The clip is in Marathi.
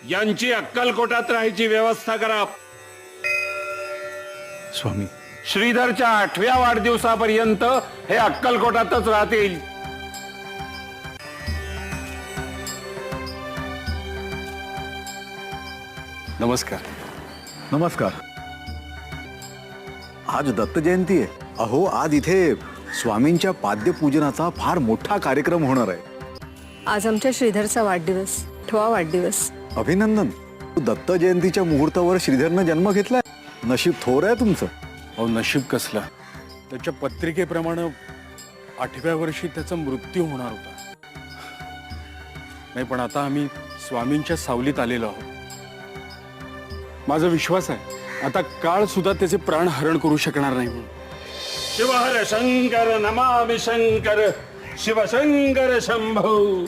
यांची अक्कलकोटात राहायची व्यवस्था करा. स्वामी, श्रीधरच्या 8व्या वाढदिवसापर्यंत हे अक्कलकोटातच राहतील. नमस्कार. नमस्कार. आज दत्त जयंती आहे. अहो, आज इथे स्वामींच्या पाद्यपूजनाचा फार मोठा कार्यक्रम होणार आहे. आज आमच्या श्रीधरचा वाढदिवस, 8वा वाढदिवस. अभिनंदन. दत्त जयंतीच्या मुहूर्तावर श्रीधरनं जन्म घेतलाय. नशीब थोर आहे तुमचं. अहो, नशीब कसलं. त्याच्या पत्रिकेप्रमाणे 8व्या वर्षी त्याचा मृत्यू होणार होता. नाही, पण आता आम्ही स्वामींच्या सावलीत आलेलो आहोत. माझा विश्वास आहे आता काळ सुद्धा त्याचे प्राण हरण करू शकणार नाही म्हणून. शिवहर शंकर नमामि शंकर, शिवशंकर शंभो.